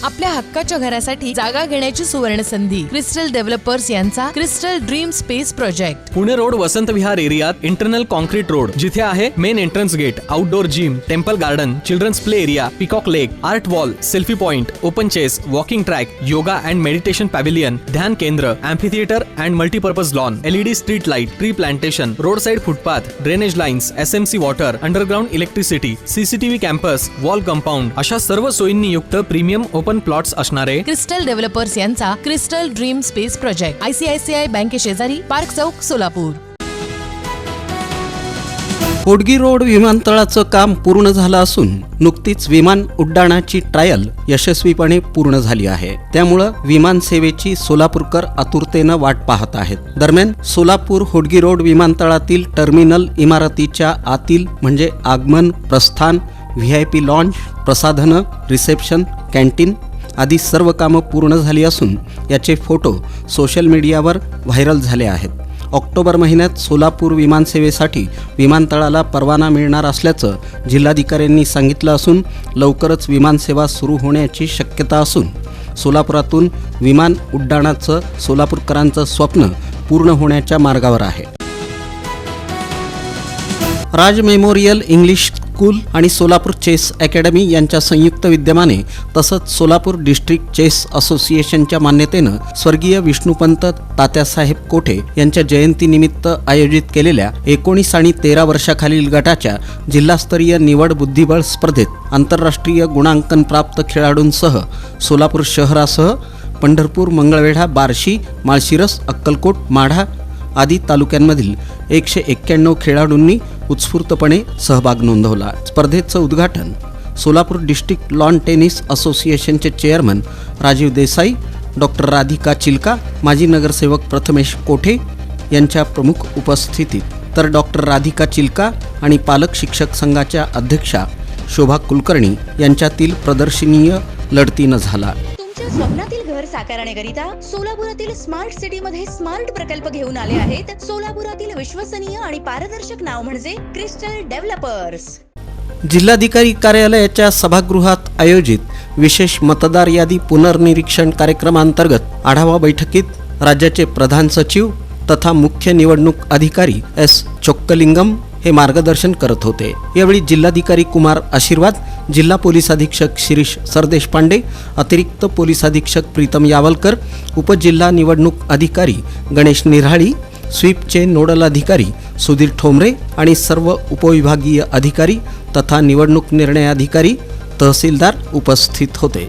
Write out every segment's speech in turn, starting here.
आपल्या हक्काच्या घरासाठी जागा घेण्याची सुवर्ण संधी. क्रिस्टल डेव्हलपर्स यांचा crystal dream space project. Pune road Vasant Vihar एरियात इंटरनल कॉन्क्रीट रोड, जिथे आहे main entrance gate, outdoor gym, temple garden, children's play area, peacock lake, art wall, selfie point, open chess, walking track, yoga and meditation pavilion, ध्यान केंद्र, amphitheatre and multipurpose lawn, LED street light, tree plantation, road side footpath, drainage lines, SMC water, underground electricity, CCTV campus, wall compound अशा सर्व सोयींनी युक्त premium open plots असणारे crystal developers यांचा crystal dream space project. ICICI बँके शेजारी, park चौक, Solapur. Hodgi road विमानतळाचं काम पूर्ण झालं असून नुकतीच विमान उड्डाणाची ट्रायल यशस्वीपणे पूर्ण झाली आहे. त्यामुळं विमान सेवेची सोलापूरकर आतुरतेनं वाट पाहत आहेत. दरम्यान सोलापूर होडगी रोड विमानतळातील टर्मिनल इमारतीच्या आतील म्हणजे आगमन, प्रस्थान, VIP लॉन्च, प्रसाधनं, रिसेप्शन, कॅन्टीन आदी सर्व कामं पूर्ण झाली असून याचे फोटो सोशल मीडियावर व्हायरल झाले आहेत. ऑक्टोबर महिन्यात सोलापूर विमानसेवेसाठी विमानतळाला परवाना मिळणार असल्याचं जिल्हाधिकाऱ्यांनी सांगितलं असून लवकरच विमानसेवा सुरू होण्याची शक्यता असून सोलापुरातून विमान उड्डाणाचं सोलापूरकरांचं स्वप्न पूर्ण होण्याच्या मार्गावर आहे. राज मेमोरियल इंग्लिश स्कूल आणि सोलापूर चेस अकॅडमी यांच्या संयुक्त विद्यमाने तसंच सोलापूर डिस्ट्रिक्ट चेस असोसिएशनच्या मान्यतेनं स्वर्गीय विष्णुपंत तात्यासाहेब कोठे यांच्या जयंतीनिमित्त आयोजित केलेल्या 19 आणि 13 वर्षाखालील गटाच्या जिल्हास्तरीय निवड बुद्धिबळ स्पर्धेत आंतरराष्ट्रीय गुणांकन प्राप्त खेळाडूंसह सोलापूर शहरासह पंढरपूर, मंगळवेढा, बार्शी, माळशिरस, अक्कलकोट, माढा आदी तालुक्यांमधील 191 खेळाडूंनी उत्स्फूर्तपणे सहभाग नोंदवला. स्पर्धेचं उद्घाटन सोलापूर डिस्ट्रिक्ट लॉन टेनिस असोसिएशनचे चेअरमन राजीव देसाई, डॉक्टर राधिका चिलका, माजी नगरसेवक प्रथमेश कोठे यांच्या प्रमुख उपस्थितीत तर डॉक्टर राधिका चिलका आणि पालक शिक्षक संघाच्या अध्यक्षा शोभा कुलकर्णी यांच्यातील प्रदर्शनीय लढतीनं झाला. स्वप्नातील घर साकारण्याकरिता सोलापुरातील स्मार्ट सिटी मध्ये स्मार्ट प्रकल्प घेऊन आले आहेत. सोलापुरातील विश्वसनीय आणि पारदर्शक नाव म्हणजे क्रिस्टल डेव्हलपर्स. जिल्हाधिकारी कार्यालयाच्या सभागृहात आयोजित विशेष मतदार यादी पुनर्निरीक्षण कार्यक्रमांतर्गत आढावा बैठकीत राज्याचे प्रधान सचिव तथा मुख्य निवडणूक अधिकारी S. चोक्कलिंगम हे मार्गदर्शन करत होते. यावेळी जिल्हाधिकारी कुमार आशीर्वाद, जिल्हा पोलीस अधीक्षक शिरीष सरदेशपांडे, अतिरिक्त पोलीस अधीक्षक प्रीतम यावलकर, उपजिल्हा निवडणूक अधिकारी गणेश निराळी, स्वीपचे नोडल अधिकारी सुधीर ठोंबरे आणि सर्व उपविभागीय अधिकारी तथा निवडणूक निर्णय अधिकारी, तहसीलदार उपस्थित होते.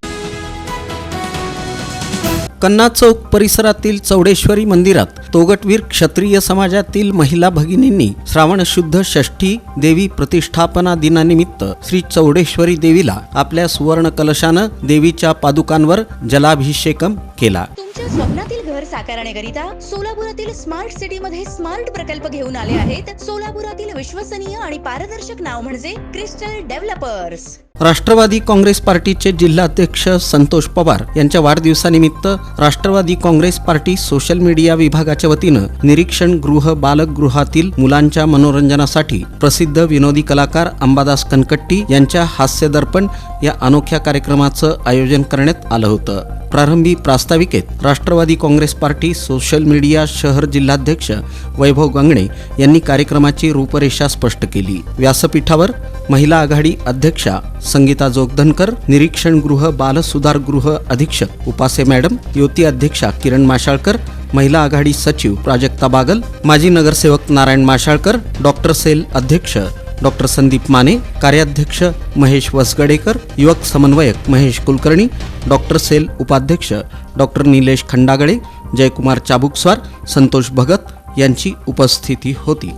कन्ना चौक परिसरातील चौडेश्वरी मंदिरात तोगटवीर क्षत्रिय समाजातील महिला भगिनींनी श्रावण शुद्ध षष्ठी देवी प्रतिष्ठापना दिनानिमित्त श्री चौडेश्वरी देवीला आपल्या सुवर्ण कलशानं देवीच्या पादुकांवर जलाभिषेकम केला. तुमच्या स्वप्नातील घर साकारण्याकरिता सोलापुरातील स्मार्ट सिटी मध्ये स्मार्ट प्रकल्प घेऊन आले आहेत. सोलापुरातील विश्वसनीय आणि पारदर्शक नाव म्हणजे क्रिस्टल डेव्हलपर्स. राष्ट्रवादी काँग्रेस पार्टीचे जिल्हाध्यक्ष संतोष पवार यांच्या वाढदिवसानिमित्त Rashtrawadi Congress party social media विभागाच्या वतीनं निरीक्षण गृह बालगृहातील मुलांच्या मनोरंजनासाठी प्रसिद्ध विनोदी कलाकार अंबादास कनकट्टी यांच्या हास्य दर्पण या अनोख्या कार्यक्रमाचं आयोजन करण्यात आलं होतं. प्रारंभी प्रास्ताविकेत Rashtravadi Congress party social media शहर जिल्हाध्यक्ष वैभव गंगणे यांनी कार्यक्रमाची रूपरेषा स्पष्ट केली. व्यासपीठावर महिला आघाडी अध्यक्षा संगीता जोगधनकर, निरीक्षण गृह बाल सुधार गृह अधीक्षक उपासे मॅडम, युवती अध्यक्षा किरण माशाळकर, महिला आघाडी सचिव प्राजक्ता बागल, माजी नगरसेवक नारायण माशाळकर, डॉक्टर सेल अध्यक्ष डॉक्टर संदीप माने, कार्याध्यक्ष महेश वसगडेकर, युवक समन्वयक महेश कुलकर्णी, डॉक्टर सेल उपाध्यक्ष डॉक्टर निलेश खंडागळे, जयकुमार चाबुकस्वार, संतोष भगत यांची उपस्थिती होती.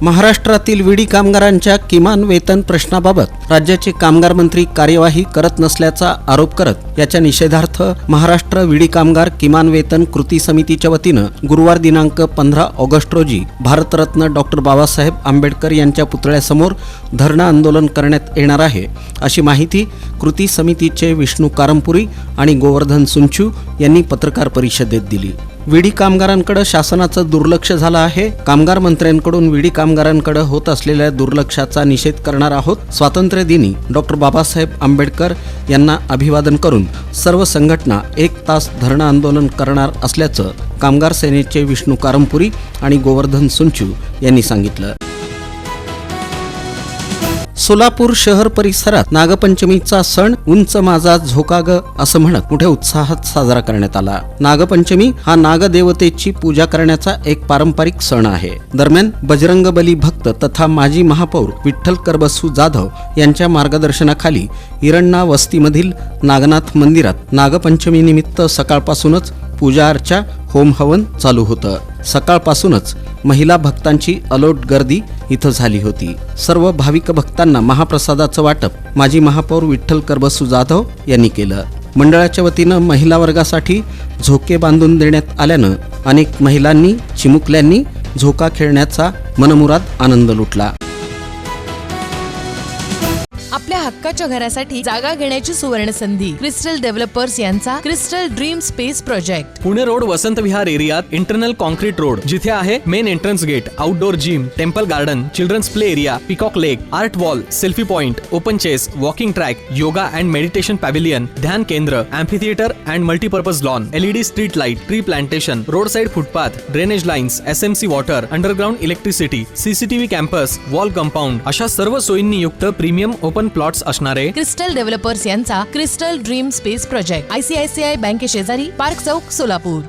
महाराष्ट्रातील विडी कामगारांच्या किमान वेतन प्रश्नाबाबत राज्याचे कामगार मंत्री कार्यवाही करत नसल्याचा आरोप करत याच्या निषेधार्थ महाराष्ट्र विडी कामगार किमान वेतन कृती समितीच्या वतीनं गुरुवार दिनांक 15 ऑगस्ट रोजी भारतरत्न डॉक्टर बाबासाहेब आंबेडकर यांच्या पुतळ्यासमोर धरणं आंदोलन करण्यात येणार आहे, अशी माहिती कृती समितीचे विष्णू कारंपुरी आणि गोवर्धन सुंचू यांनी पत्रकार परिषदेत दिली. विडी कामगारांकडे शासनाचं दुर्लक्ष झालं आहे. कामगार मंत्र्यांकडून विडी कामगारांकडे होत असलेल्या दुर्लक्षाचा निषेध करणार आहोत. स्वातंत्र्य दिनी डॉक्टर बाबासाहेब आंबेडकर यांना अभिवादन करून सर्व संघटना 1 तास धरणं आंदोलन करणार असल्याचं कामगार सेनेचे विष्णू कारंपुरी आणि गोवर्धन सुंचू यांनी सांगितलं. सोलापूर शहर परिसरात नागपंचमीचा सण उंच माझा झोका ग असं म्हणत मोठ्या उत्साहात साजरा करण्यात आला. नागपंचमी हा नागदेवतेची पूजा करण्याचा एक पारंपरिक सण आहे. दरम्यान बजरंगबली भक्त तथा माजी महापौर विठ्ठल करबसू जाधव यांच्या मार्गदर्शनाखाली इरण्णा वस्तीमधील नागनाथ मंदिरात नागपंचमी निमित्त सकाळपासूनच पूजा अर्चा होम हवन चालू होतं. सकाळपासूनच महिला भक्तांची अलोट गर्दी इथं झाली होती. सर्व भाविक भक्तांना महाप्रसादाचं वाटप माजी महापौर विठ्ठल करबसू जाधव यांनी केलं. मंडळाच्या वतीनं महिला वर्गासाठी झोके बांधून देण्यात आल्यानं अनेक महिलांनी चिमुकल्यांनी झोका खेळण्याचा मनमुराद आनंद लुटला. आपल्या हक्काच्या घरासाठी जागा घेण्याची सुवर्ण संधी. क्रिस्टल डेव्हलपर्स यांचा crystal dream space project. Pune road Vasant Vihar एरियात इंटरनल कॉन्क्रीट रोड, जिथे आहे main entrance gate, outdoor gym, temple garden, children's play area, peacock lake, art wall, selfie point, open chess, walking track, yoga and meditation pavilion, ध्यान केंद्र, amphitheatre and multipurpose lawn, LED street light, tree plantation, road side footpath, drainage lines, SMC water, underground electricity, CCTV campus, wall compound अशा सर्व सोयींनी युक्त premium open plots असणारे crystal developers यांचा crystal dream space project. ICICI बँके शेजारी, park चौक, सोलापूर.